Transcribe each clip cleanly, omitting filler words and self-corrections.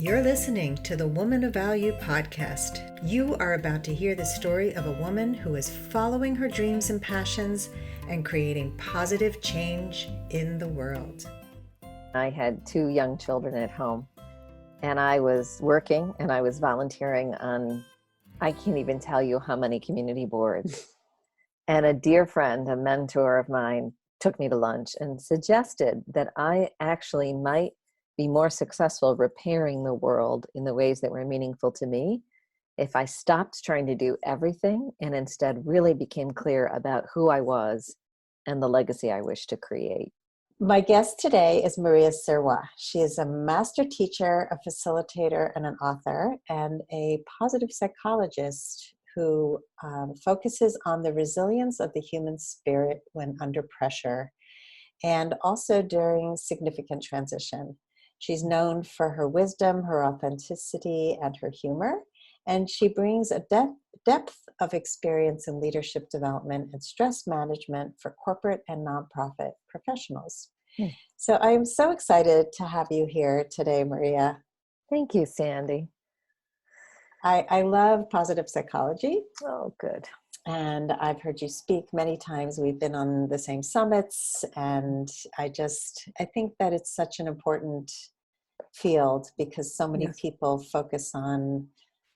You're listening to the Woman of Value podcast. You are about to hear the story of a woman who is following her dreams and passions and creating positive change in the world. I had 2 young children at home, and I was working and I was volunteering on, I can't even tell you how many community boards. And a dear friend, a mentor of mine, took me to lunch and suggested that I actually might be more successful repairing the world in the ways that were meaningful to me if I stopped trying to do everything and instead really became clear about who I was and the legacy I wish to create. My guest today is Maria Sirois. She is a master teacher, a facilitator, and an author, and a positive psychologist who focuses on the resilience of the human spirit when under pressure and also during significant transition. She's known for her wisdom, her authenticity, and her humor, and she brings a depth of experience in leadership development and stress management for corporate and nonprofit professionals. So I am so excited to have you here today, Maria. Thank you, Sandy. I love positive psychology. Oh, good. And I've heard you speak many times. We've been on the same summits, and I think that it's such an important field because so many people focus on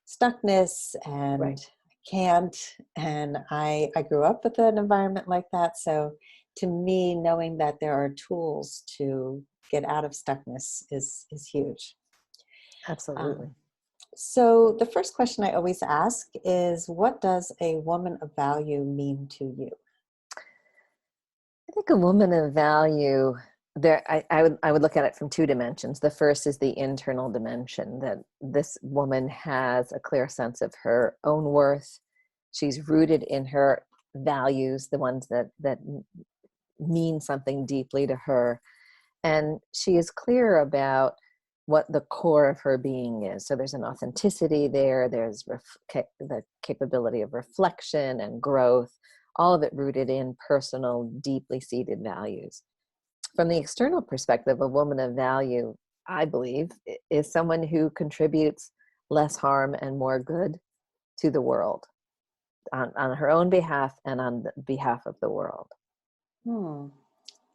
stuckness and can't. And I grew up with an environment like that. So to me, knowing that there are tools to get out of stuckness is huge. Absolutely. So the first question I always ask is, what does a woman of value mean to you? I think a woman of value, I would look at it from 2 dimensions. The first is the internal dimension, that this woman has a clear sense of her own worth. She's rooted in her values, the ones that mean something deeply to her. And she is clear about what the core of her being is. So there's an authenticity there. There's the capability of reflection and growth, all of it rooted in personal, deeply seated values. From the external perspective, a woman of value, I believe, is someone who contributes less harm and more good to the world on her own behalf and on the behalf of the world.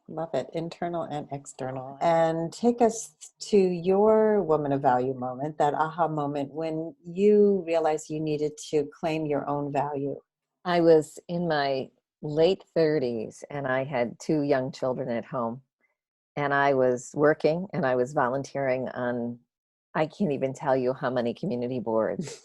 Love it. Internal and external. And take us to your woman of value moment, that aha moment when you realized you needed to claim your own value. I was in my late 30s and I had 2 young children at home, and I was working and I was volunteering on, I can't even tell you how many community boards.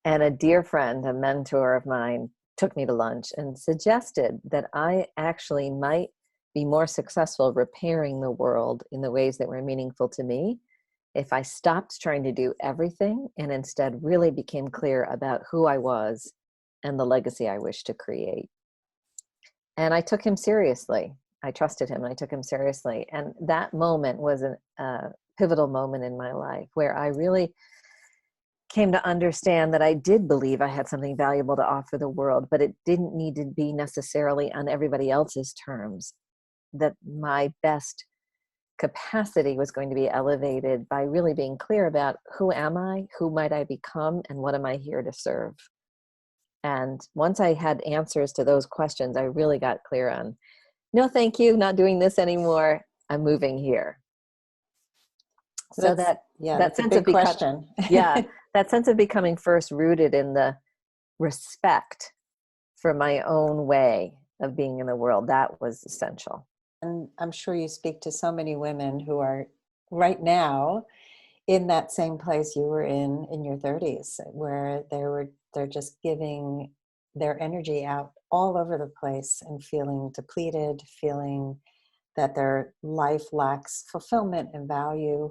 And a dear friend, a mentor of mine, took me to lunch and suggested that I actually might be more successful repairing the world in the ways that were meaningful to me if I stopped trying to do everything and instead really became clear about who I was and the legacy I wish to create. And I took him seriously. I trusted him and I took him seriously. And that moment was a pivotal moment in my life where I really came to understand that I did believe I had something valuable to offer the world, but it didn't need to be necessarily on everybody else's terms. That my best capacity was going to be elevated by really being clear about who am I, who might I become, and what am I here to serve. And once I had answers to those questions, I really got clear on, no, thank you, not doing this anymore. I'm moving here. So that sense of question. That sense of becoming first rooted in the respect for my own way of being in the world, that was essential. And I'm sure you speak to so many women who are right now in that same place you were in your 30s, where they're just giving their energy out all over the place and feeling depleted, feeling that their life lacks fulfillment and value.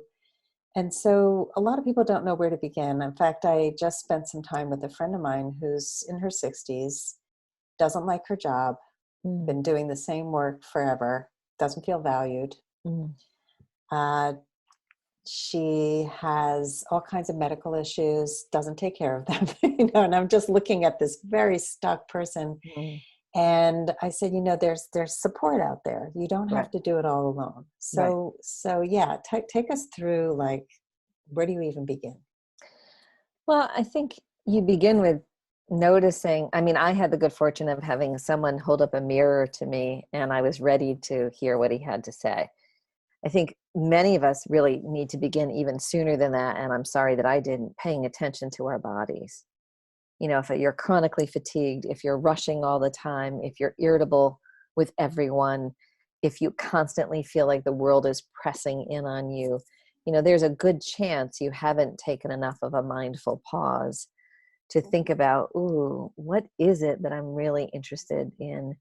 And so a lot of people don't know where to begin. In fact, I just spent some time with a friend of mine who's in her 60s, doesn't like her job, been doing the same work forever, doesn't feel valued. She has all kinds of medical issues, doesn't take care of them, and I'm just looking at this very stuck person. And I said, there's support out there. You don't have to do it all alone. So yeah, take us through like Where do you even begin? Well, I think you begin with noticing. I mean, I had the good fortune of having someone hold up a mirror to me, and I was ready to hear what he had to say. I think many of us really need to begin even sooner than that. And I'm sorry that I didn't, paying attention to our bodies. You know, if you're chronically fatigued, if you're rushing all the time, if you're irritable with everyone, if you constantly feel like the world is pressing in on you, you know, there's a good chance you haven't taken enough of a mindful pause to think about, ooh, what is it that I'm really interested in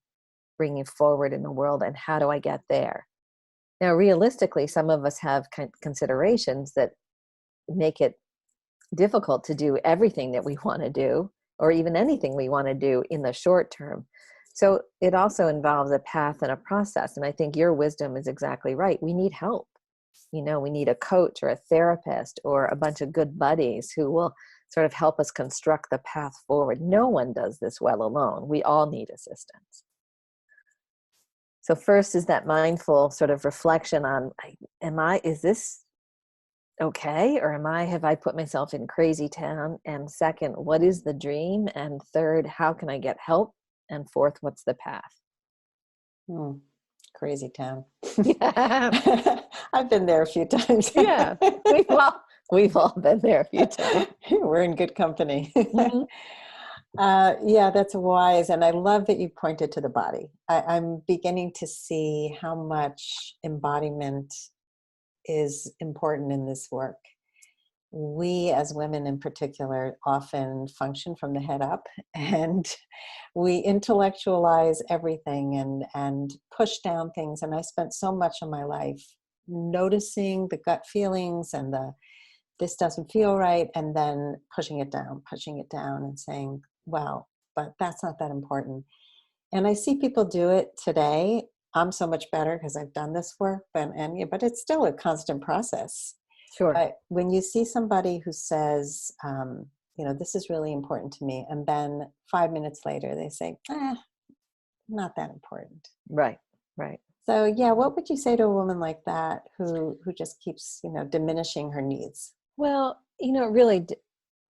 bringing forward in the world, and how do I get there? Now, realistically, some of us have considerations that make it difficult to do everything that we want to do, or even anything we want to do in the short term. So it also involves a path and a process. And I think your wisdom is exactly right. We need help. You know, we need a coach or a therapist or a bunch of good buddies who will sort of help us construct the path forward. No one does this well alone. We all need assistance. So first is that mindful sort of reflection on, is this okay? Or have I put myself in crazy town? And second, what is the dream? And third, how can I get help? And fourth, what's the path? Crazy town. Yeah. I've been there a few times. Yeah. We've all been there a few times. We're in good company. Mm-hmm. Yeah, that's wise. And I love that you pointed to the body. I'm beginning to see how much embodiment is important in this work. We as women in particular often function from the head up, and we intellectualize everything and push down things. And I spent so much of my life noticing the gut feelings and this doesn't feel right, and then pushing it down and saying, well, but that's not that important. And I see people do it today. I'm so much better because I've done this work, but it's still a constant process. Sure. But when you see somebody who says, this is really important to me, and then 5 minutes later they say, not that important. Right, right. So yeah, what would you say to a woman like that who just keeps, diminishing her needs? Well, really,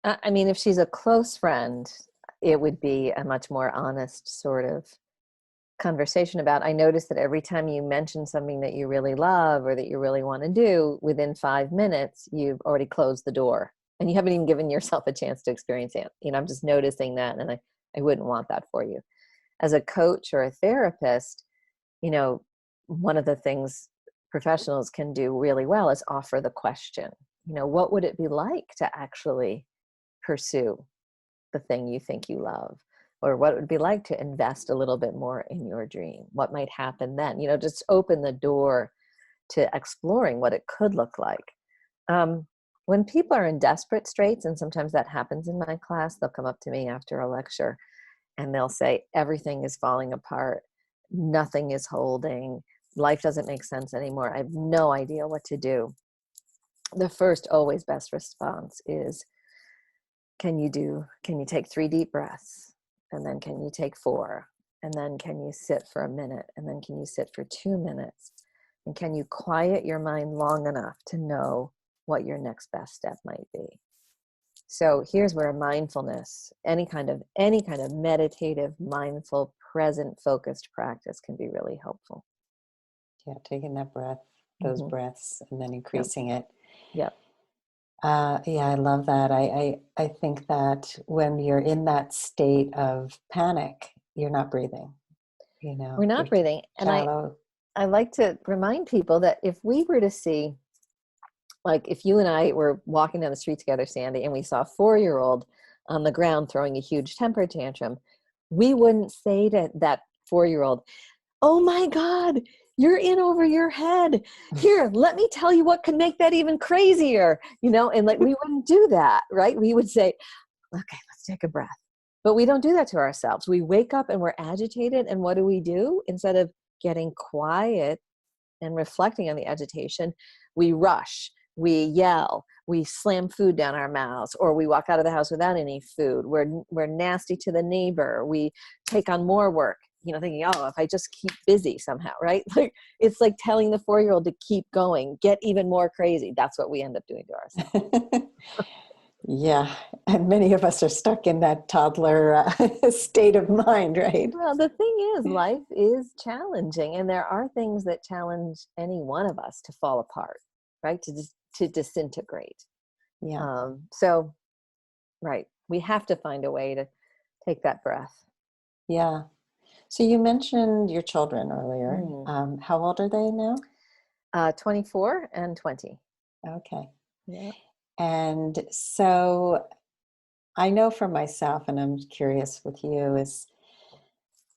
I mean, if she's a close friend, it would be a much more honest sort of conversation about, I notice that every time you mention something that you really love or that you really want to do, within 5 minutes, you've already closed the door and you haven't even given yourself a chance to experience it. I'm just noticing that, and I wouldn't want that for you. As a coach or a therapist, one of the things professionals can do really well is offer the question, what would it be like to actually pursue the thing you think you love? Or what it would be like to invest a little bit more in your dream? What might happen then? Just open the door to exploring what it could look like. When people are in desperate straits, and sometimes that happens in my class, they'll come up to me after a lecture and they'll say, everything is falling apart. Nothing is holding. Life doesn't make sense anymore. I have no idea what to do. The first, always best response is, can you take 3 deep breaths? And then can you take 4? And then can you sit for a minute? And then can you sit for 2 minutes? And can you quiet your mind long enough to know what your next best step might be? So here's where mindfulness, any kind of meditative, mindful, present, focused practice can be really helpful. Yeah, taking that breath, those breaths, and then increasing it. Yep. Yeah, I love that. I think that when you're in that state of panic, you're not breathing. We're not breathing. And shallow. I like to remind people that if we were to see, like if you and I were walking down the street together, Sandy, and we saw a 4-year-old on the ground throwing a huge temper tantrum, we wouldn't say to that 4-year-old, oh my God, you're in over your head. Here, let me tell you what could make that even crazier, and like we wouldn't do that, right? We would say, okay, let's take a breath. But we don't do that to ourselves. We wake up and we're agitated, and what do? Instead of getting quiet and reflecting on the agitation, we rush, we yell, we slam food down our mouths, or we walk out of the house without any food. We're nasty to the neighbor. We take on more work thinking, oh, if I just keep busy somehow, right? Like, it's like telling the 4-year-old to keep going, get even more crazy. That's what we end up doing to ourselves. Yeah, and many of us are stuck in that toddler state of mind, right? Well, the thing is, life is challenging, and there are things that challenge any one of us to fall apart, right? To disintegrate. Yeah, So, right, we have to find a way to take that breath. yeah. So you mentioned your children earlier. Mm. How old are they now? 24 and 20. Okay. Yeah. And so I know for myself, and I'm curious with you, is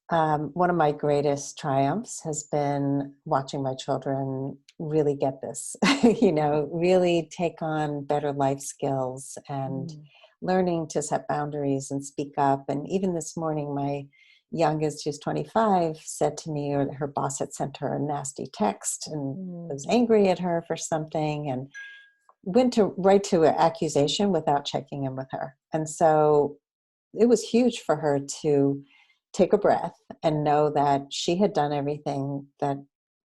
one of my greatest triumphs has been watching my children really get this, really take on better life skills and Mm. learning to set boundaries and speak up. And even this morning, my youngest, who's 25, said to me, or her boss had sent her a nasty text and Mm. was angry at her for something, and went right to an accusation without checking in with her. And so it was huge for her to take a breath and know that she had done everything that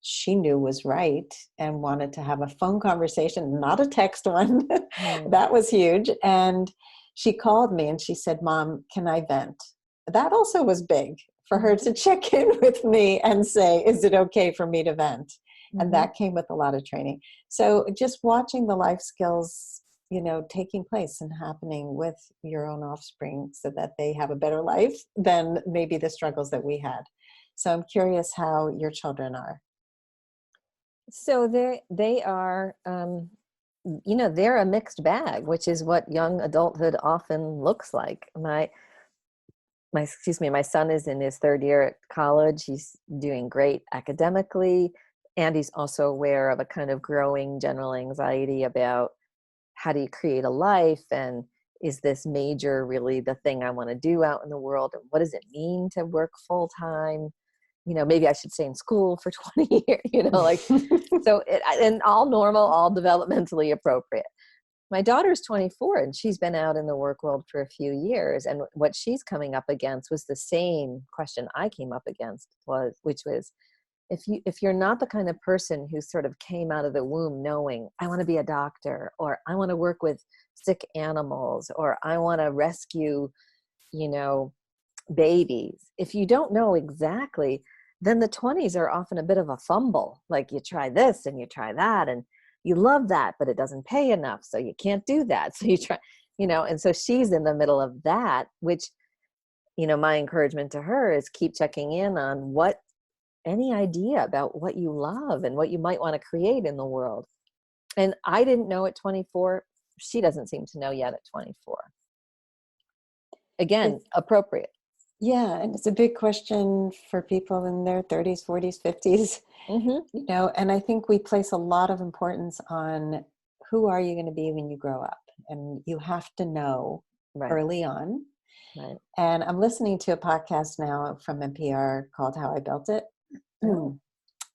she knew was right and wanted to have a phone conversation, not a text one. Mm. That was huge. And she called me and she said, "Mom, can I vent?" That also was big for her Mhm. to check in with me and say, "Is it okay for me to vent?" And Mhm. that came with a lot of training. So just watching the life skills, taking place and happening with your own offspring so that they have a better life than maybe the struggles that we had. So I'm curious how your children are. So they are, they're a mixed bag, which is what young adulthood often looks like. My son is in his 3rd year at college. He's doing great academically, and he's also aware of a kind of growing general anxiety about how do you create a life, and is this major really the thing I want to do out in the world, and what does it mean to work full time? Maybe I should stay in school for 20 years, like, so and all normal, all developmentally appropriate. My daughter's 24 and she's been out in the work world for a few years. And what she's coming up against was the same question I came up against, which was, if you're not the kind of person who sort of came out of the womb knowing I want to be a doctor, or I want to work with sick animals, or I want to rescue, you know, babies, if you don't know exactly, then the 20s are often a bit of a fumble. Like, you try this and you try that, and you love that, but it doesn't pay enough, so you can't do that. So you try, and so she's in the middle of that, which, my encouragement to her is keep checking in on any idea about what you love and what you might want to create in the world. And I didn't know at 24. She doesn't seem to know yet at 24. Again, It's, appropriate. yeah, and it's a big question for people in their 30s, 40s, 50s, Mm-hmm. and I think we place a lot of importance on who are you going to be when you grow up? And you have to know Right. early on. Right. And I'm listening to a podcast now from NPR called How I Built It. Oh.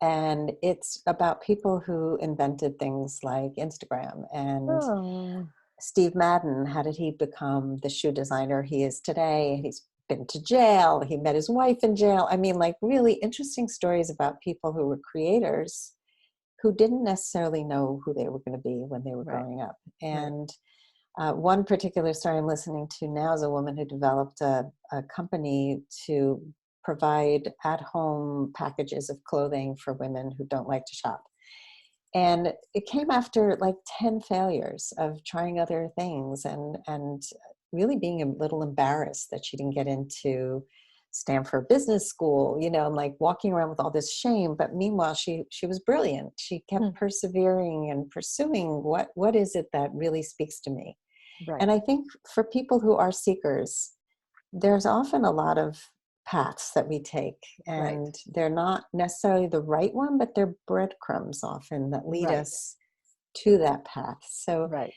And it's about people who invented things like Instagram. And Oh. Steve Madden, how did he become the shoe designer he is today? He's been to jail. He met his wife in jail. I mean, like, really interesting stories about people who were creators who didn't necessarily know who they were going to be when they were Right. growing up. Right. And one particular story I'm listening to now is a woman who developed a company to provide at-home packages of clothing for women who don't like to shop. And it came after like 10 failures of trying other things and really being a little embarrassed that she didn't get into Stanford Business School, and like walking around with all this shame. But meanwhile, she was brilliant. She kept Hmm. persevering and pursuing what is it that really speaks to me. Right. And I think for people who are seekers, there's often a lot of paths that we take, Right. and they're not necessarily the right one, but they're breadcrumbs often that lead Right. us to that path. So Right.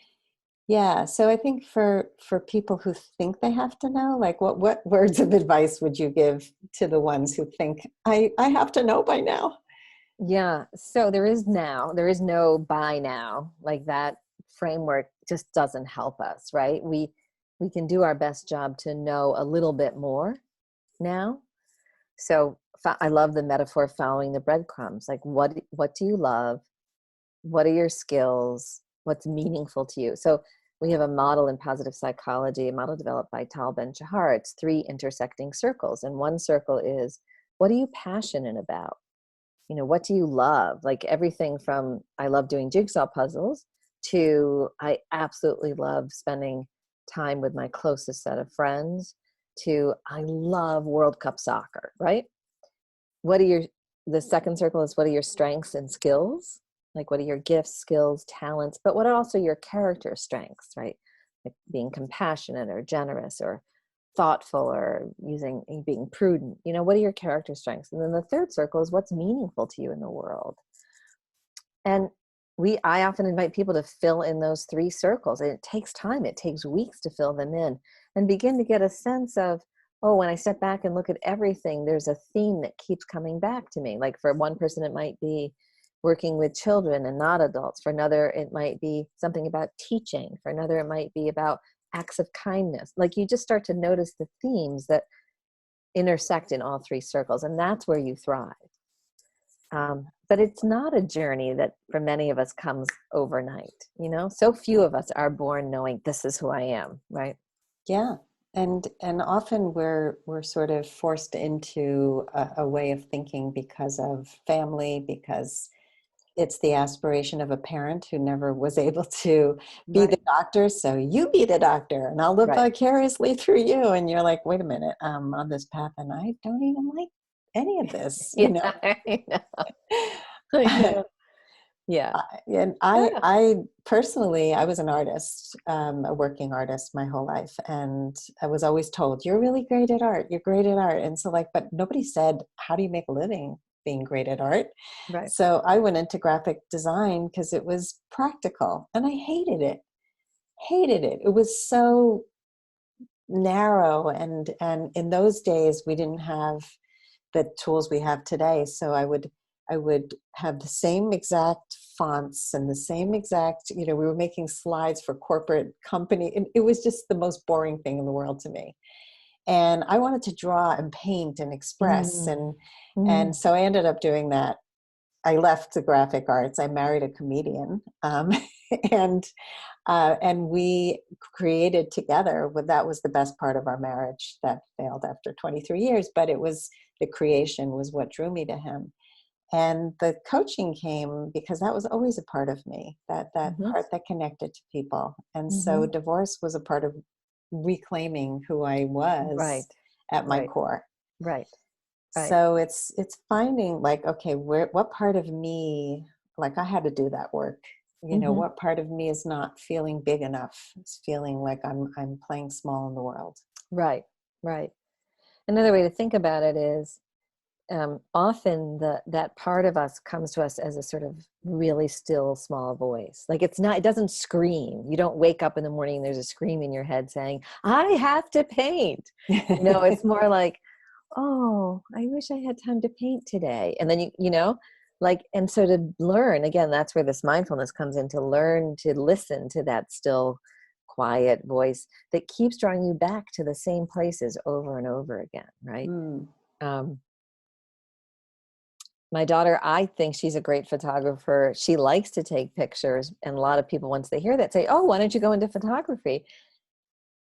yeah, so I think for people who think they have to know, like what words of advice would you give to the ones who think I have to know by now? Yeah. So there is no by now. Like, that framework just doesn't help us, right? We can do our best job to know a little bit more now. So I love the metaphor of following the breadcrumbs. Like, what do you love? What are your skills? What's meaningful to you? So we have a model in positive psychology, a model developed by Tal Ben-Shahar. It's 3 intersecting circles. And one circle is, what are you passionate about? What do you love? Like everything from, I love doing jigsaw puzzles, to I absolutely love spending time with my closest set of friends, to I love World Cup soccer, right? The second circle is, what are your strengths and skills? Like, what are your gifts, skills, talents, but what are also your character strengths, right? Like being compassionate or generous or thoughtful or being prudent. What are your character strengths? And then the third circle is, what's meaningful to you in the world? And I often invite people to fill in those 3 circles, and it takes time. It takes weeks to fill them in and begin to get a sense of, oh, when I step back and look at everything, there's a theme that keeps coming back to me. Like for one person, it might be working with children and not adults. For another, it might be something about teaching. For another, it might be about acts of kindness. Like you just start to notice the themes that intersect in all 3 circles, and that's where you thrive. But it's not a journey that for many of us comes overnight. So few of us are born knowing this is who I am, right? Yeah. And often we're sort of forced into a way of thinking because of family, because it's the aspiration of a parent who never was able to be the Right. doctor. So you be the doctor and I'll live Right. vicariously through you. And you're like, wait a minute, I'm on this path and I don't even like any of this, Yeah, I know. I know. Yeah. And Yeah. I personally, I was an artist, a working artist my whole life. And I was always told, you're really great at art. You're great at art. And so but nobody said, how do you make a living being great at art? Right. So I went into graphic design because it was practical and I hated it. Hated it. It was so narrow. And in those days we didn't have the tools we have today. So I would have the same exact fonts and the same exact, we were making slides for corporate company. And it was just the most boring thing in the world to me. And I wanted to draw and paint and express. Mm. And so I ended up doing that. I left the graphic arts. I married a comedian. And we created together. That was the best part of our marriage that failed after 23 years, but it was the creation was what drew me to him. And the coaching came because that was always a part of me, that Mm-hmm. part that connected to people. And so Mm-hmm. divorce was a part of reclaiming who I Right. was at my Right. core. Right. Right. So it's finding like, okay, what part of me, like I had to do that work. Mm-hmm. What part of me is not feeling big enough? It's feeling like I'm playing small in the world. Right. Right. Another way to think about it is, often that part of us comes to us as a sort of really still small voice. Like it doesn't scream. You don't wake up in the morning and there's a scream in your head saying, I have to paint. It's more like, oh, I wish I had time to paint today. And then and so to learn, again, that's where this mindfulness comes in, to learn to listen to that still quiet voice that keeps drawing you back to the same places over and over again, right? Mm. My daughter, I think she's a great photographer. She likes to take pictures. And a lot of people, once they hear that, say, oh, why don't you go into photography?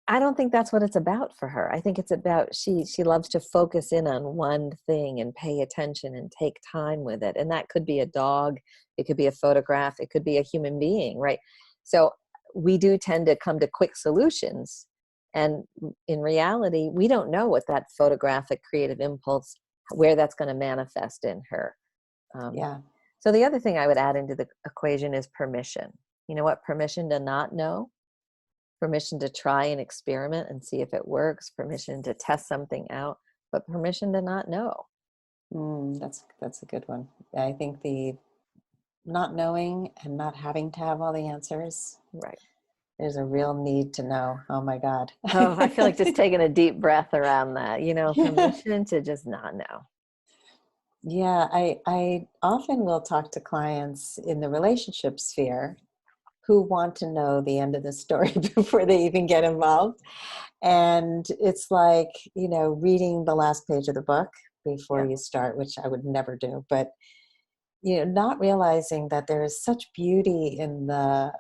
I don't think that's what it's about for her. I think it's about, she loves to focus in on one thing and pay attention and take time with it. And that could be a dog. It could be a photograph. It could be a human being, right? So we do tend to come to quick solutions. And in reality, we don't know what that photographic creative impulse, where that's going to manifest in her. Yeah. So the other thing I would add into the equation is permission. You know what? Permission to not know, permission to try and experiment and see if it works, permission to test something out, but permission to not know. That's a good one. I think the not knowing and not having to have all the answers. Right. There's a real need to know. Oh my God. Oh, I feel like just taking a deep breath around that, Yeah. permission to just not know. Yeah, I often will talk to clients in the relationship sphere who want to know the end of the story before they even get involved. And it's like, reading the last page of the book before Yeah. you start, which I would never do. But, not realizing that there is such beauty in the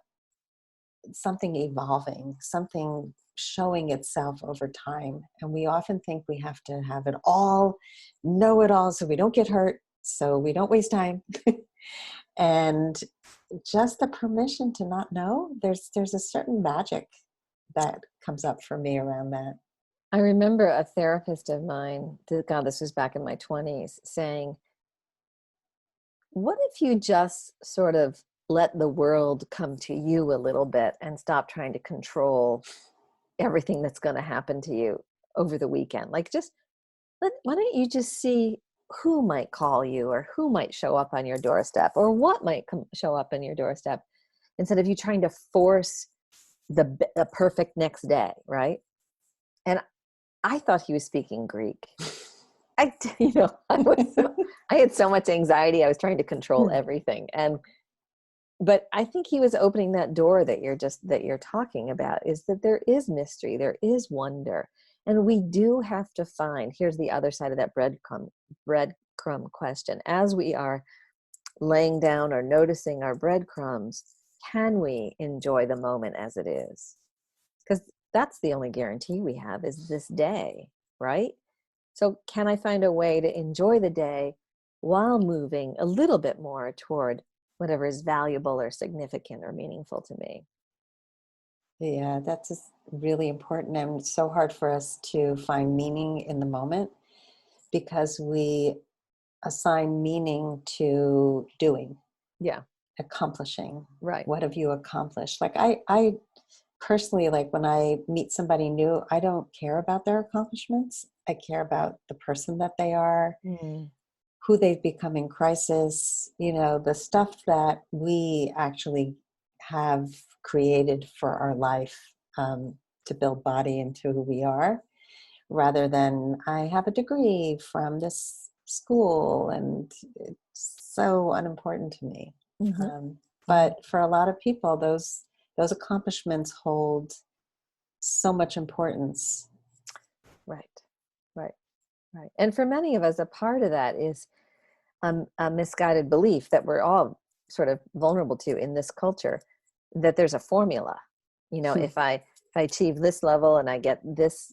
something evolving, something showing itself over time. And we often think we have to have it all, know it all, so we don't get hurt, so we don't waste time. And just the permission to not know, there's a certain magic that comes up for me around that. I remember a therapist of mine, God, this was back in my 20s, saying, what if you just sort of let the world come to you a little bit and stop trying to control everything that's going to happen to you over the weekend? Like, just why don't you just see who might call you, or who might show up on your doorstep, or what might show up on your doorstep, instead of you trying to force the perfect next day, right? And I thought he was speaking Greek. I had so much anxiety. I was trying to control everything. But I think he was opening that door that you're talking about, is that there is mystery, there is wonder. And we do have to find, here's the other side of that breadcrumb question. As we are laying down or noticing our breadcrumbs, can we enjoy the moment as it is? Because that's the only guarantee we have, is this day, right? So can I find a way to enjoy the day while moving a little bit more toward whatever is valuable or significant or meaningful to me? Yeah, that's just really important. And it's so hard for us to find meaning in the moment because we assign meaning to doing, Yeah, accomplishing. right. What have you accomplished? Like I personally, like when I meet somebody new, I don't care about their accomplishments. I care about the person that they are, Mm, who they've become in crisis, the stuff that we actually have created for our life, to build body into who we are, rather than I have a degree from this school, and it's so unimportant to me. mhm, Um, mhm. but for a lot of people, those accomplishments hold so much importance. Right, right, right. And for many of us, a part of that is a misguided belief that we're all sort of vulnerable to in this culture, that there's a formula. If I achieve this level and I get these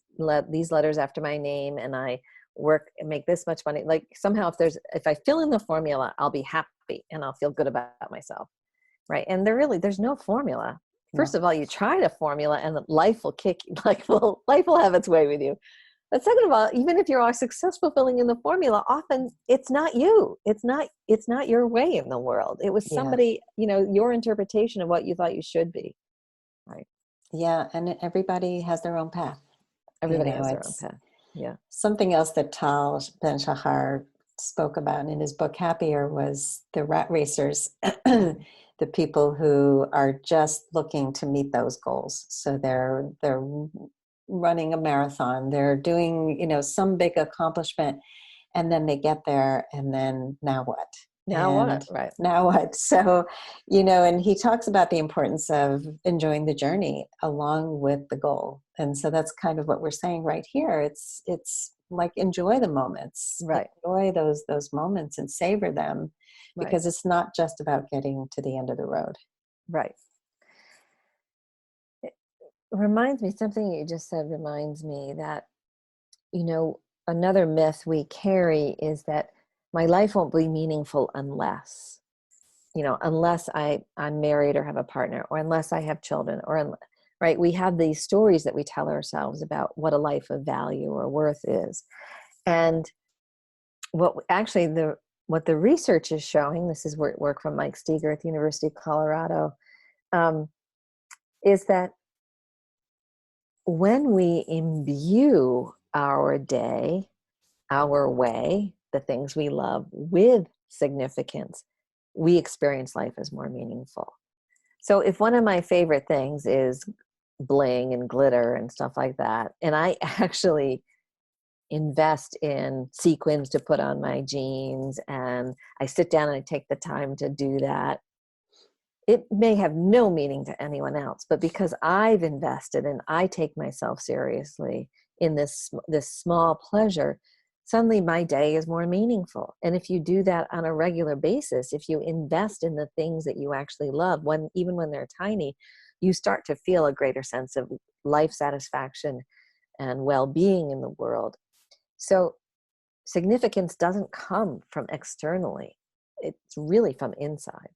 letters after my name, and I work and make this much money, like somehow if I fill in the formula, I'll be happy and I'll feel good about myself, right? And there's no formula. No. First of all, you try a formula and life will life will have its way with you. But second of all, even if you are successful filling in the formula, often it's not you. It's not your way in the world. It was Yeah. somebody, your interpretation of what you thought you should be. Right. Yeah. And everybody has their own path. Everybody has their own It's path. Yeah. something else that Tal Ben Shahar spoke about in his book Happier was the rat racers, the people who are just looking to meet those goals. So they're running a marathon, they're doing, some big accomplishment, and then they get there, and then now what? Now what? And Right. now what? So, and he talks about the importance of enjoying the journey along with the goal. And so that's kind of what we're saying right here. It's like enjoy the moments, Right. enjoy those moments and savor them, Right. because it's not just about getting to the end of the road. Right. It reminds me, something you just said reminds me that, you know, another myth we carry is that my life won't be meaningful unless I'm married or have a partner, or unless I have children, right? We have these stories that we tell ourselves about what a life of value or worth is. And what the research is showing, this is work from Mike Steger at the University of Colorado, um, is that when we imbue our day, our way, the things we love with significance, we experience life as more meaningful. So if one of my favorite things is bling and glitter and stuff like that, and I actually invest in sequins to put on my jeans, and I sit down and I take the time to do that, it may have no meaning to anyone else, but because I've invested and I take myself seriously in this small pleasure, suddenly my day is more meaningful. And if you do that on a regular basis, if you invest in the things that you actually love, even when they're tiny, you start to feel a greater sense of life satisfaction and well-being in the world. So significance doesn't come from externally. It's really from inside.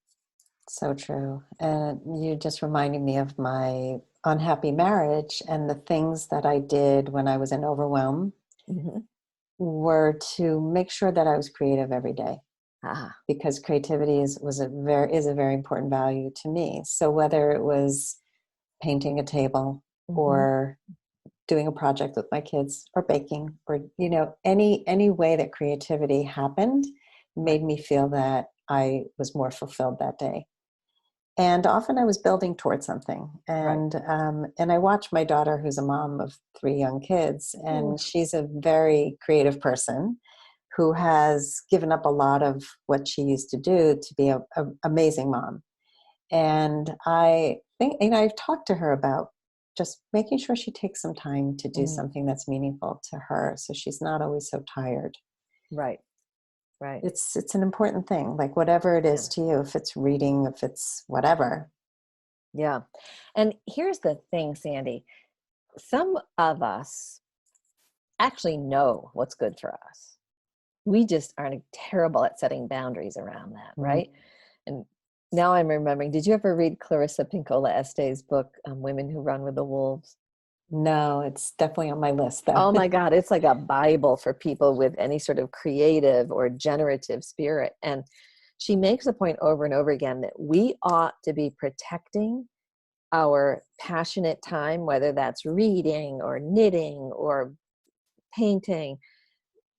So true. And you just reminded me of my unhappy marriage, and the things that I did when I was in overwhelm Mm-hmm. were to make sure that I was creative every day, Ah. because creativity is a very important value to me. So whether it was painting a table, Mm-hmm. or doing a project with my kids, or baking, or any way that creativity happened Right. made me feel that I was more fulfilled that day. And often I was building towards something. Right. And I watched my daughter, who's a mom of 3 young kids, Mm. and she's a very creative person who has given up a lot of what she used to do to be a amazing mom. And I think, I've talked to her about just making sure she takes some time to do Mm. something that's meaningful to her, so she's not always so tired. Right. Right. It's an important thing, like whatever it Yeah. is to you, if it's reading, if it's whatever. Yeah. And here's the thing, Sandy. Some of us actually know what's good for us. We just are terrible at setting boundaries around that, Mm. right? And now I'm remembering, did you ever read Clarissa Pinkola Esté's book, Women Who Run with the Wolves? No, it's definitely on my list though. Oh my God, it's like a Bible for people with any sort of creative or generative spirit. And she makes a point over and over again that we ought to be protecting our passionate time, whether that's reading or knitting or painting,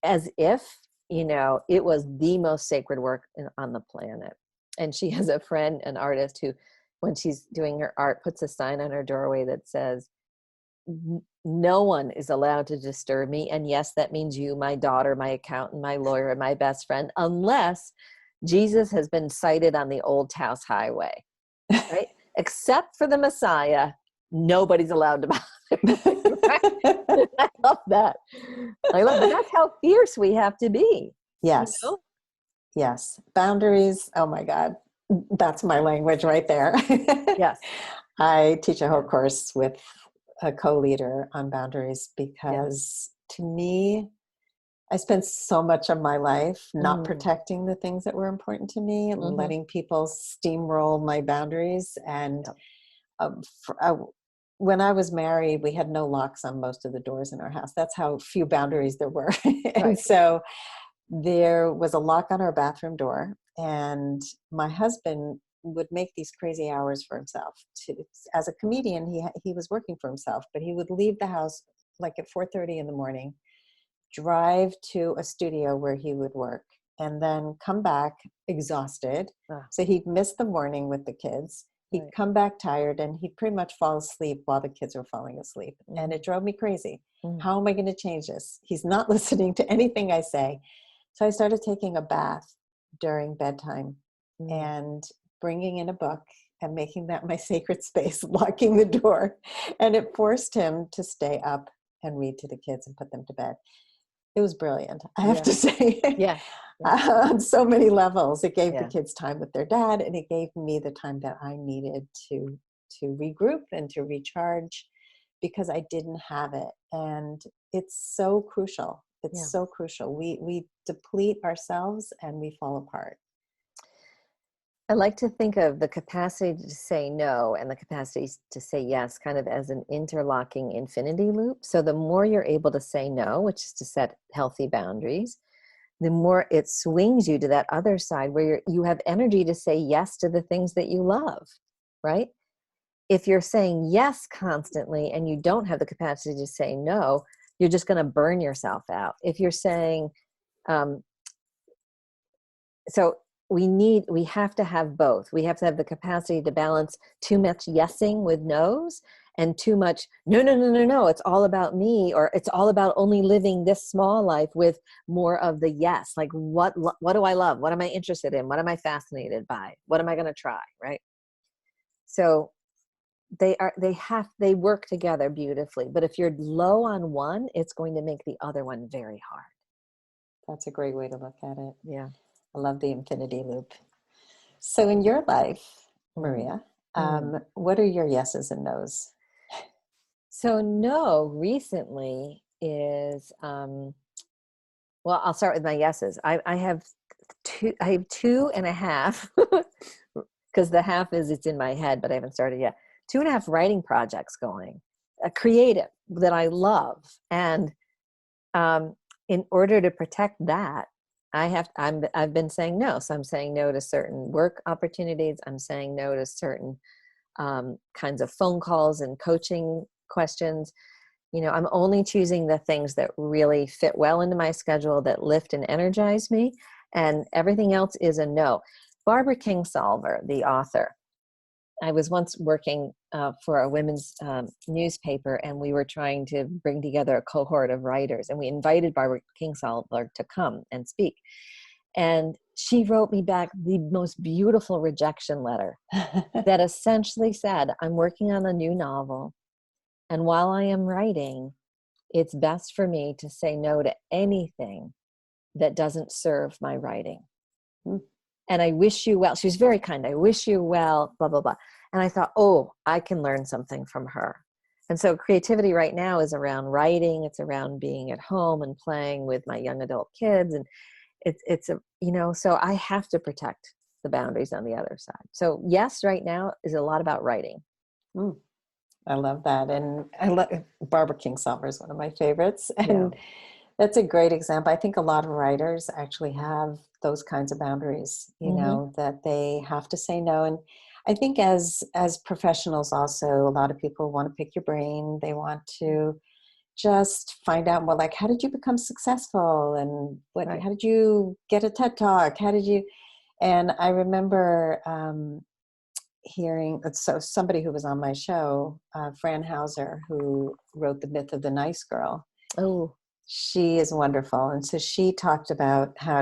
as if, it was the most sacred work on the planet. And she has a friend, an artist, who, when she's doing her art, puts a sign on her doorway that says, no one is allowed to disturb me. And yes, that means you, my daughter, my accountant, my lawyer, and my best friend, unless Jesus has been sighted on the old house highway, right? Except for the Messiah, nobody's allowed to bother me, right? I love that. But that's how fierce we have to be, you Yes. know? Yes. Boundaries. Oh my God. That's my language right there. Yes. I teach a whole Yeah. course with a co-leader on boundaries, Yeah. because to me, I spent so much of my life not Mm. protecting the things that were important to me, Mm-hmm. letting people steamroll my boundaries. And Yep. um, for, uh, when I was married, we had no locks on most of the doors in our house. That's how few boundaries there were. And Right. so there was a lock on our bathroom door, and my husband would make these crazy hours for himself. As a comedian, he was working for himself, but he would leave the house like at 4:30 in the morning, drive to a studio where he would work, and then come back exhausted. Ah, So he'd miss the morning with the kids. He'd right. come back tired, and he'd pretty much fall asleep while the kids were falling asleep. And Mm-hmm. it drove me crazy. Mm. How am I going to change this? He's not listening to anything I say. So I started taking a bath during bedtime Mm. and bringing in a book and making that my sacred space, locking the door. And it forced him to stay up and read to the kids and put them to bed. It was brilliant, I have Yeah. to say. Yeah. Yeah. On so many levels. It gave the Yeah. kids time with their dad, and it gave me the time that I needed to regroup and to recharge, because I didn't have it. And it's so crucial. It's Yeah. so crucial. We deplete ourselves and we fall apart. I like to think of the capacity to say no and the capacity to say yes kind of as an interlocking infinity loop. So the more you're able to say no, which is to set healthy boundaries, the more it swings you to that other side where you have energy to say yes to the things that you love, right? If you're saying yes constantly and you don't have the capacity to say no, you're just going to burn yourself out. If you're saying, um, so we have to have both. We have to have the capacity to balance too much yesing with no's and too much no, no, no, no, no, it's all about me, or it's all about only living this small life, with more of the yes. Like what do I love? What am I interested in? What am I fascinated by? What am I going to try? Right? So they work together beautifully. But if you're low on one, it's going to make the other one very hard. That's a great way to look at it. Yeah. I love the infinity loop. So in your life, Mm. Maria, Mm. what are your yeses and nos? So no, recently is well, I'll start with my yeses. I have two and a half because the half is it's in my head, but I haven't started yet. 2.5 writing projects going, creative that I love, and in order to protect that, I've been saying no. So I'm saying no to certain work opportunities. I'm saying no to certain kinds of phone calls and coaching questions. I'm only choosing the things that really fit well into my schedule, that lift and energize me, and everything else is a no. Barbara Kingsolver, the author, I was once working for a women's newspaper, and we were trying to bring together a cohort of writers, and we invited Barbara Kingsolver to come and speak. And she wrote me back the most beautiful rejection letter that essentially said, I'm working on a new novel, and while I am writing, it's best for me to say no to anything that doesn't serve my writing. Mm. And I wish you well. She was very kind. I wish you well, blah, blah, blah. And I thought, oh, I can learn something from her. And so creativity right now is around writing. It's around being at home and playing with my young adult kids. And so I have to protect the boundaries on the other side. So yes, right now is a lot about writing. Mm. I love that. And I love Barbara Kingsolver is one of my favorites. Yeah. And that's a great example. I think a lot of writers actually have those kinds of boundaries, that they have to say no. And I think as professionals also, a lot of people want to pick your brain. They want to just find out more, like, how did you become successful? And Right. how did you get a TED Talk? And I remember hearing, so somebody who was on my show, Fran Hauser, who wrote The Myth of the Nice Girl. Oh, She is wonderful. And so she talked about how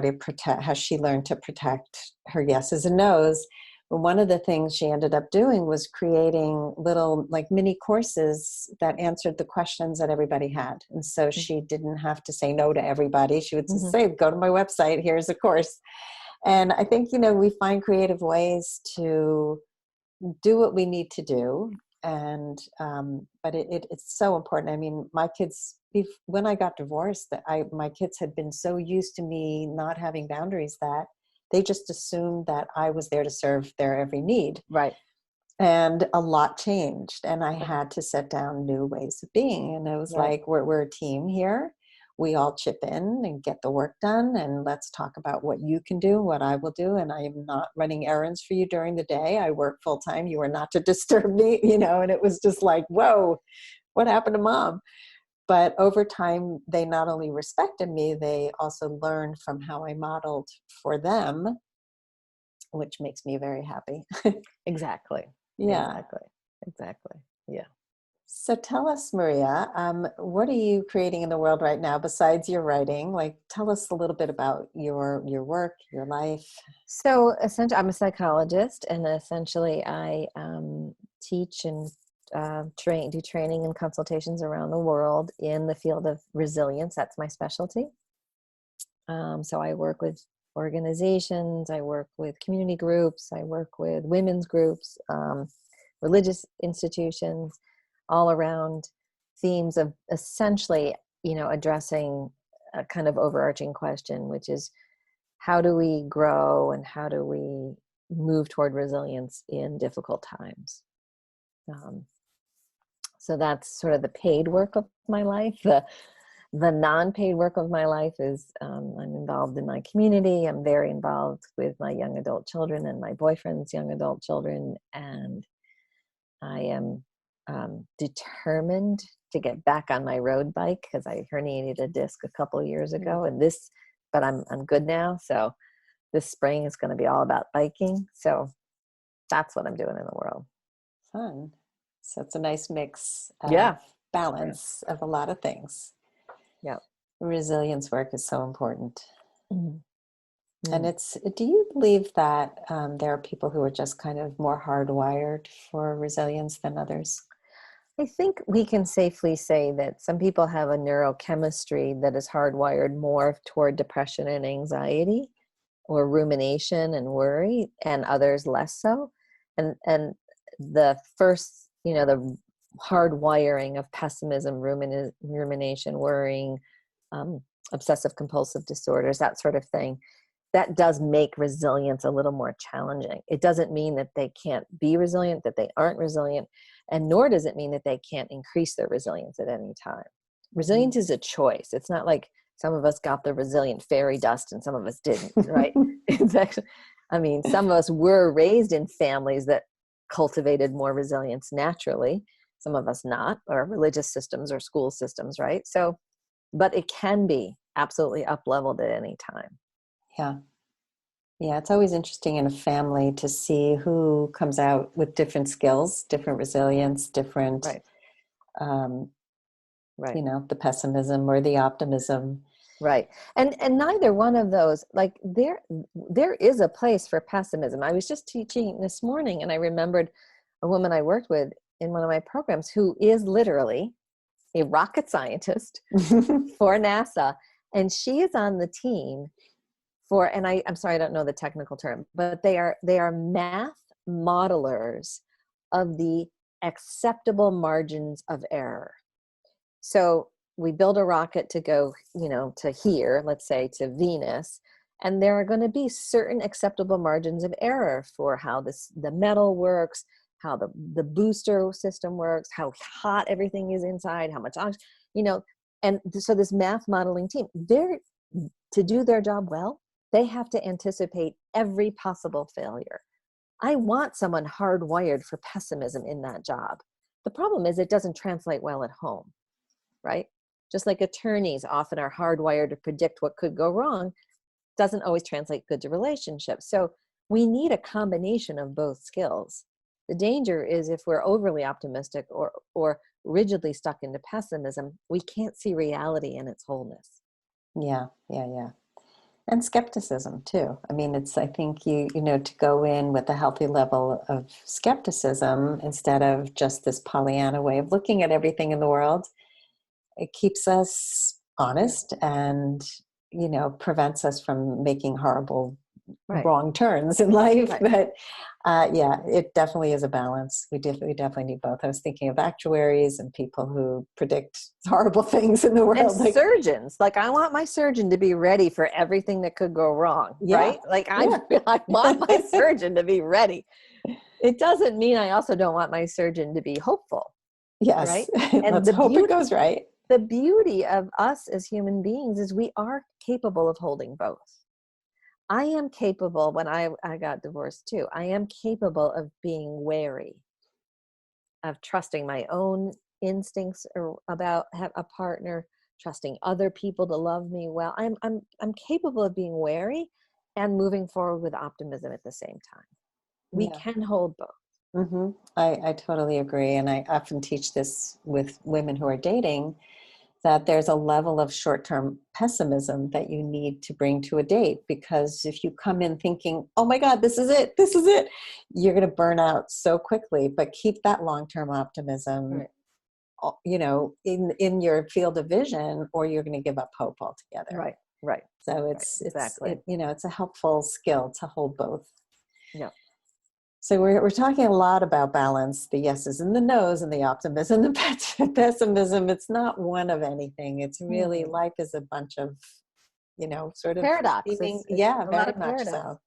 she learned to protect her yeses and nos. But one of the things she ended up doing was creating little, like, mini courses that answered the questions that everybody had. And so she didn't have to say no to everybody. She would just say, go to my website, here's a course. And I think, we find creative ways to do what we need to do. And but it's so important. I mean, my kids, when I got divorced, my kids had been so used to me not having boundaries that they just assumed that I was there to serve their every need. right. And a lot changed, and I had to set down new ways of being. And it was Right. like, we're a team here. We all chip in and get the work done, and let's talk about what you can do, what I will do. And I am not running errands for you during the day. I work full time. You are not to disturb me, and it was just like, whoa, what happened to mom? But over time, they not only respected me, they also learned from how I modeled for them, which makes me very happy. Exactly. Yeah. Exactly. Yeah. So tell us, Maria, what are you creating in the world right now besides your writing? Like, tell us a little bit about your work, your life. So essentially, I'm a psychologist, and essentially, I teach and do training and consultations around the world in the field of resilience. That's my specialty. So I work with organizations, I work with community groups, I work with women's groups, religious institutions, all around themes of essentially, addressing a kind of overarching question, which is, how do we grow and how do we move toward resilience in difficult times? So that's sort of the paid work of my life. The non-paid work of my life is I'm involved in my community. I'm very involved with my young adult children and my boyfriend's young adult children. And I am determined to get back on my road bike because I herniated a disc a couple of years ago. But I'm good now. So this spring is going to be all about biking. So that's what I'm doing in the world. Fun. So it's a nice mix Yeah. of balance of a lot of things. Yeah. Resilience work is so important. Mm-hmm. And do you believe that there are people who are just kind of more hardwired for resilience than others? I think we can safely say that some people have a neurochemistry that is hardwired more toward depression and anxiety or rumination and worry, and others less so. And the first, the hard wiring of pessimism, rumination, worrying, obsessive compulsive disorders, that sort of thing, that does make resilience a little more challenging. It doesn't mean that they can't be resilient, that they aren't resilient, and nor does it mean that they can't increase their resilience at any time. Resilience is a choice. It's not like some of us got the resilient fairy dust and some of us didn't, right? It's actually, some of us were raised in families that cultivated more resilience naturally, some of us not, or religious systems or school systems, right? So, but it can be absolutely up-leveled at any time. Yeah. Yeah, it's always interesting in a family to see who comes out with different skills, different resilience, different, Right. um, Right. the pessimism or the optimism. Right. And neither one of those, like there is a place for pessimism. I was just teaching this morning and I remembered a woman I worked with in one of my programs who is literally a rocket scientist for NASA. And she is on the team for, and I'm sorry, I don't know the technical term, but they are math modelers of the acceptable margins of error. So we build a rocket to go, to here, let's say to Venus, and there are going to be certain acceptable margins of error for how the metal works, how the booster system works, how hot everything is inside, how much oxygen, and so this math modeling team, to do their job well, they have to anticipate every possible failure. I want someone hardwired for pessimism in that job. The problem is it doesn't translate well at home, right? Just like attorneys often are hardwired to predict what could go wrong, doesn't always translate good to relationships. So we need a combination of both skills. The danger is if we're overly optimistic or rigidly stuck into pessimism, we can't see reality in its wholeness. Yeah. And skepticism too. I think to go in with a healthy level of skepticism instead of just this Pollyanna way of looking at everything in the world, it keeps us honest and, prevents us from making horrible, Right. wrong turns in life. Right. But it definitely is a balance. We definitely need both. I was thinking of actuaries and people who predict horrible things in the world. And surgeons, like I want my surgeon to be ready for everything that could go wrong, right? Like I want my surgeon to be ready. It doesn't mean I also don't want my surgeon to be hopeful. Yes. Right. And Let's hope it goes right. The beauty of us as human beings is we are capable of holding both. I am capable, when I got divorced too, I am capable of being wary, of trusting my own instincts about a partner, trusting other people to love me well. I'm capable of being wary and moving forward with optimism at the same time. We can hold both. Mm-hmm. I totally agree. And I often teach this with women who are dating, that there's a level of short-term pessimism that you need to bring to a date, because if you come in thinking, oh my God, this is it, you're going to burn out so quickly. But keep that long-term optimism, in your field of vision, or you're going to give up hope altogether. Right. So it's a helpful skill to hold both. Yeah. So we're talking a lot about balance, the yeses and the nos, and the optimism, the pessimism. It's not one of anything. It's really life is a bunch of, sort of paradox. Very much so.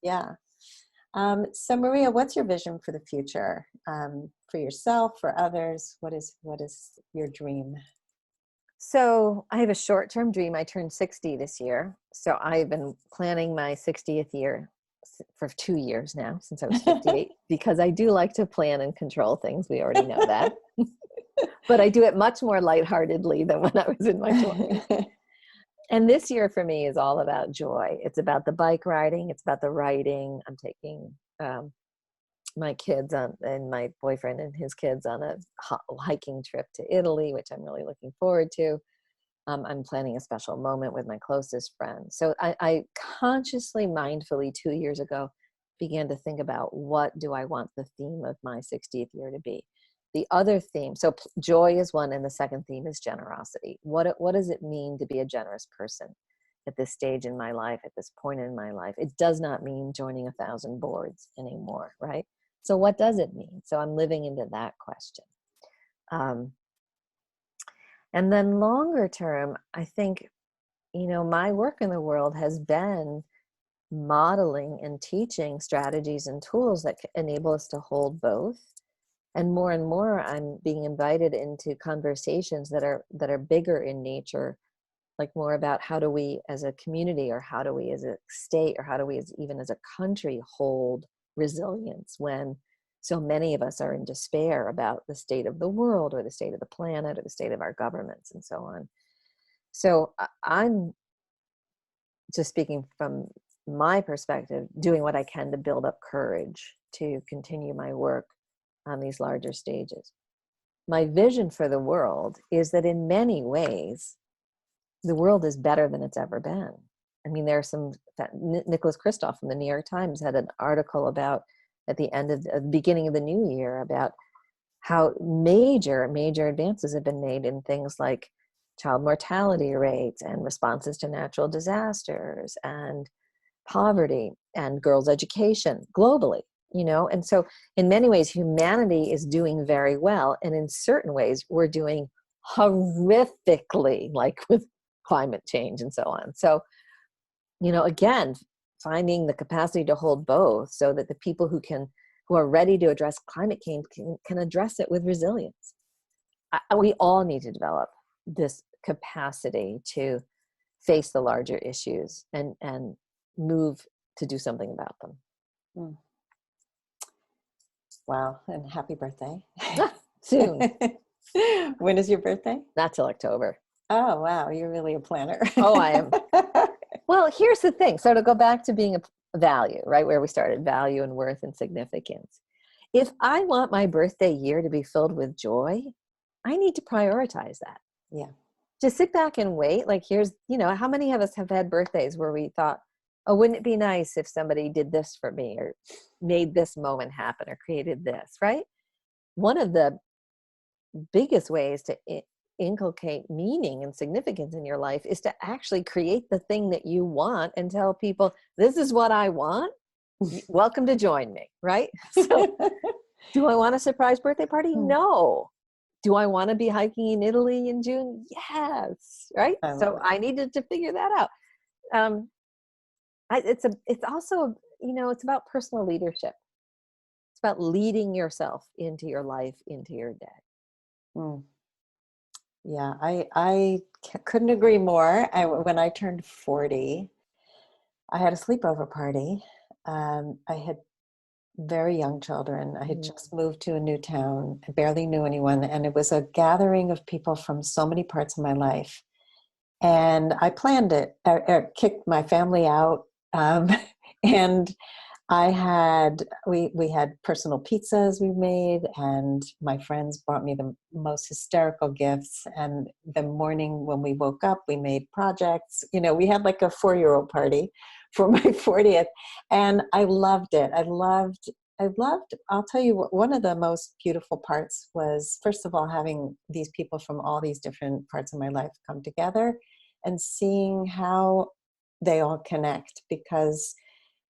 Yeah. So Maria, what's your vision for the future, for yourself, for others? What is your dream? So I have a short-term dream. I turned 60 this year. So I've been planning my 60th year for 2 years now, since I was 58, because I do like to plan and control things. We already know that. But I do it much more lightheartedly than when I was in my 20s. And this year for me is all about joy. It's about the bike riding. It's about the writing. I'm taking my kids and my boyfriend and his kids on a hiking trip to Italy, which I'm really looking forward to. I'm planning a special moment with my closest friends. So I consciously, mindfully 2 years ago began to think about, what do I want the theme of my 60th year to be? the other theme, so joy is one, and the second theme is generosity. What does it mean to be a generous person at this stage in my life, at this point in my life? It does not mean joining 1,000 boards anymore, right? So what does it mean? So I'm living into that question. And then longer term, I think, my work in the world has been modeling and teaching strategies and tools that enable us to hold both. And more, I'm being invited into conversations that are bigger in nature, like more about how do we as a community, or how do we as a state, or how do we even as a country hold resilience when so many of us are in despair about the state of the world, or the state of the planet, or the state of our governments, and so on. So I'm just speaking from my perspective, doing what I can to build up courage to continue my work on these larger stages. My vision for the world is that in many ways, the world is better than it's ever been. I mean, there's Nicholas Kristof from the New York Times had an article about, at the beginning of the new year, about how major advances have been made in things like child mortality rates and responses to natural disasters and poverty and girls' education globally, and so in many ways humanity is doing very well, and in certain ways we're doing horrifically, like with climate change and so on. So again, finding the capacity to hold both, so that the people who are ready to address climate change can address it with resilience. We all need to develop this capacity to face the larger issues and move to do something about them. Mm. Wow, and happy birthday. Soon. When is your birthday? Not till October. Oh, wow, you're really a planner. Oh, I am. Well, here's the thing. So to go back to being a value, right, where we started, value and worth and significance. If I want my birthday year to be filled with joy, I need to prioritize that. Yeah. Just sit back and wait. Like, here's, how many of us have had birthdays where we thought, oh, wouldn't it be nice if somebody did this for me, or made this moment happen, or created this, right? One of the biggest ways to inculcate meaning and significance in your life is to actually create the thing that you want and tell people, this is what I want. Welcome to join me, right? So do I want a surprise birthday party? No. Do I want to be hiking in Italy in June? Yes. Right. So I needed to figure that out. It's also, it's about personal leadership. It's about leading yourself into your life, into your day. Mm. Yeah, I couldn't agree more. When I turned 40, I had a sleepover party. I had very young children. I had just moved to a new town. I barely knew anyone. And it was a gathering of people from so many parts of my life. And I planned it. I kicked my family out. And we had personal pizzas we made, and my friends brought me the most hysterical gifts. And the morning when we woke up, we made projects. We had like a 4-year-old party for my 40th, and I loved it. I loved, I'll tell you what, one of the most beautiful parts was, first of all, having these people from all these different parts of my life come together and seeing how they all connect. Because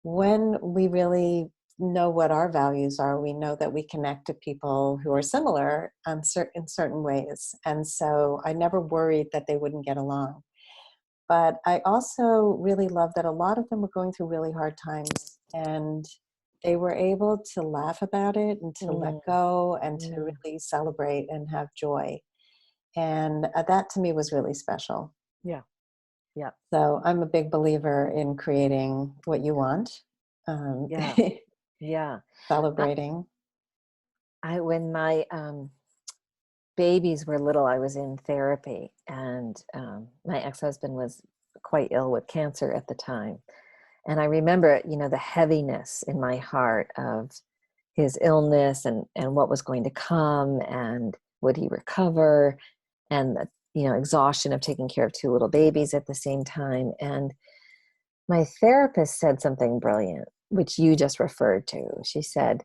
when we really know what our values are, we know that we connect to people who are similar in certain ways. And so I never worried that they wouldn't get along. But I also really love that a lot of them were going through really hard times, and they were able to laugh about it and to let go and to really celebrate and have joy. And that to me was really special. Yeah. Yeah. So I'm a big believer in creating what you want. Yeah. Yeah. Celebrating. When my babies were little, I was in therapy, and my ex-husband was quite ill with cancer at the time. And I remember, the heaviness in my heart of his illness and what was going to come, and would he recover, and the, exhaustion of taking care of 2 little babies at the same time. And my therapist said something brilliant, which you just referred to. She said,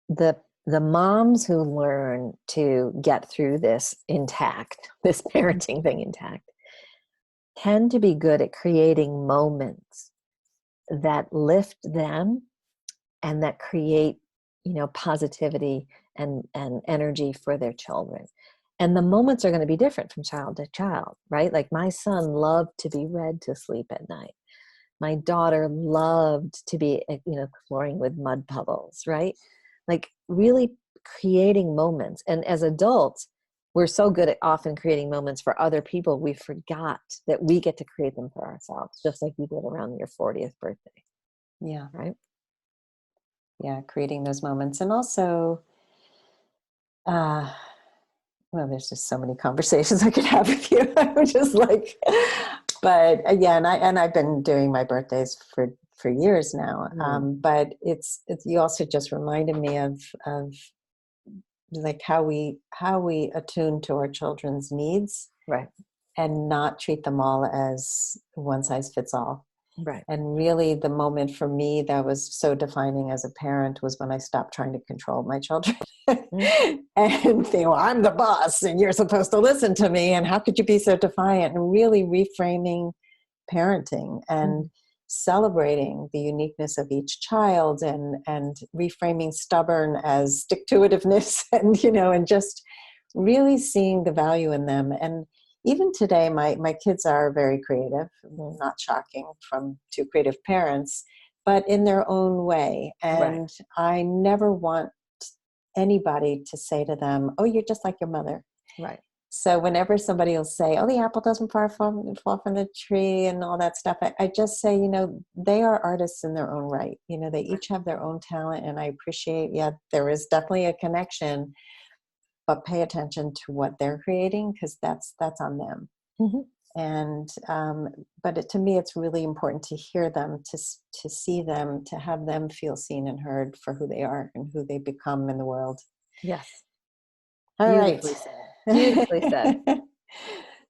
the the moms who learn to get through this intact, this parenting thing intact, tend to be good at creating moments that lift them and that create, positivity and energy for their children. And the moments are going to be different from child to child, right? Like my son loved to be read to sleep at night. My daughter loved to be, exploring with mud puddles, right? Like really creating moments. And as adults, we're so good at often creating moments for other people, we forgot that we get to create them for ourselves, just like you did around your 40th birthday. Yeah. Right? Yeah, creating those moments. And also, well, there's just so many conversations I could have with you. I'm just like, but again, I've been doing my birthdays for years now. But it's you also just reminded me of like how we attune to our children's needs, Right. and not treat them all as one size fits all. Right. And really the moment for me that was so defining as a parent was when I stopped trying to control my children and think, well, I'm the boss and you're supposed to listen to me. And how could you be so defiant? And really reframing parenting and celebrating the uniqueness of each child, and reframing stubborn as stick-to-itiveness, and just really seeing the value in them. And even today, my kids are very creative, not shocking from two creative parents, but in their own way. And I never want anybody to say to them, oh, you're just like your mother. Right. So whenever somebody will say, oh, the apple doesn't fall from the tree and all that stuff, I just say, they are artists in their own right. They each have their own talent, and I appreciate, there is definitely a connection, but pay attention to what they're creating, because that's on them. And but to me, it's really important to hear them, to see them, to have them feel seen and heard for who they are and who they become in the world. Yes. All right. Beautifully said. Beautifully said.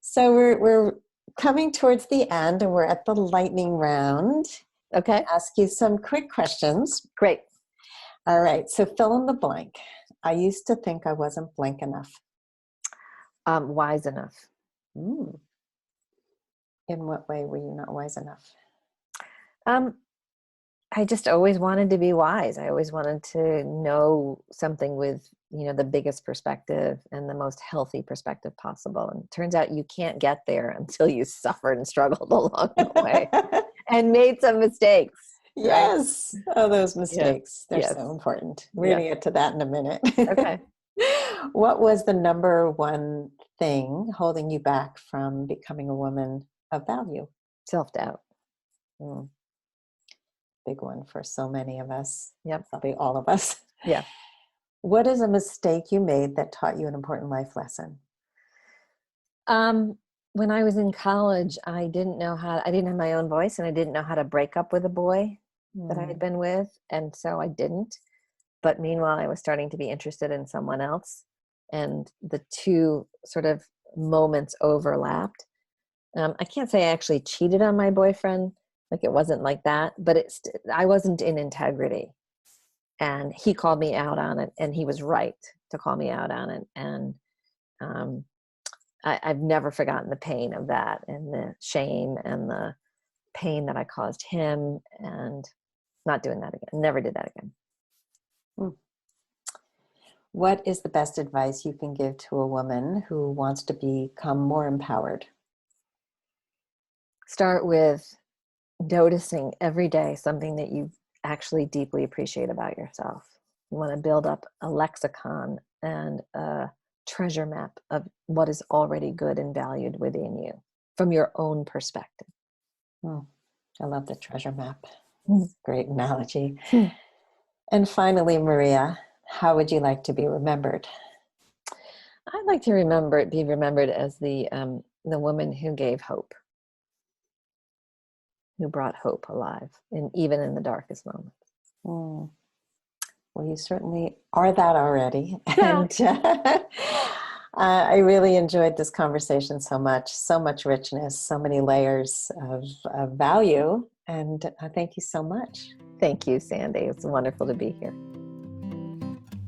So we're coming towards the end, and we're at the lightning round. Okay. Ask you some quick questions. Great. All right. So fill in the blank. I used to think I wasn't blank enough. Wise enough. In what way were you not wise enough? I just always wanted to be wise. I always wanted to know something with, the biggest perspective and the most healthy perspective possible. And it turns out you can't get there until you suffered and struggled along the way and made some mistakes. Yes. Right? Oh, those mistakes. Yes. They're so important. We're going to get to that in a minute. Okay. What was the number one thing holding you back from becoming a woman of value? Self-doubt. Big one for so many of us. Yep. Probably all of us. Yeah. What is a mistake you made that taught you an important life lesson? When I was in college, I didn't have my own voice, and I didn't know how to break up with a boy that I had been with. And so I didn't. But meanwhile, I was starting to be interested in someone else. And the two sort of moments overlapped. I can't say I actually cheated on my boyfriend. Like, it wasn't like that, but I wasn't in integrity. And he called me out on it, and he was right to call me out on it. And I've never forgotten the pain of that, and the shame and the pain that I caused him, and not doing that again. Never did that again. What is the best advice you can give to a woman who wants to become more empowered? Start with noticing every day something that you actually deeply appreciate about yourself. You want to build up a lexicon and a treasure map of what is already good and valued within you from your own perspective. I love the treasure map. Great analogy. And finally, Maria, how would you like to be remembered? I'd like to be remembered as the woman who gave hope, who brought hope alive, and even in the darkest moments. Well, you certainly are that already. And I really enjoyed this conversation so much richness, so many layers of value. And thank you so much. Thank you, Sandy. It's wonderful to be here.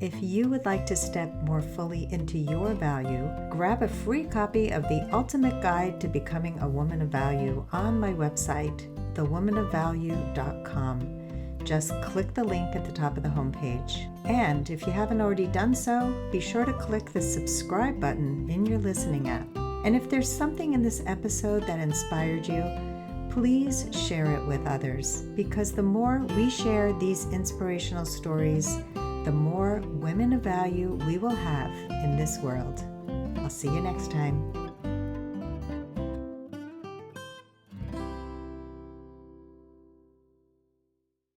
If you would like to step more fully into your value, grab a free copy of The Ultimate Guide to Becoming a Woman of Value on my website, thewomanofvalue.com. Just click the link at the top of the homepage. And if you haven't already done so, be sure to click the subscribe button in your listening app. And if there's something in this episode that inspired you, please share it with others, because the more we share these inspirational stories, the more women of value we will have in this world. I'll see you next time.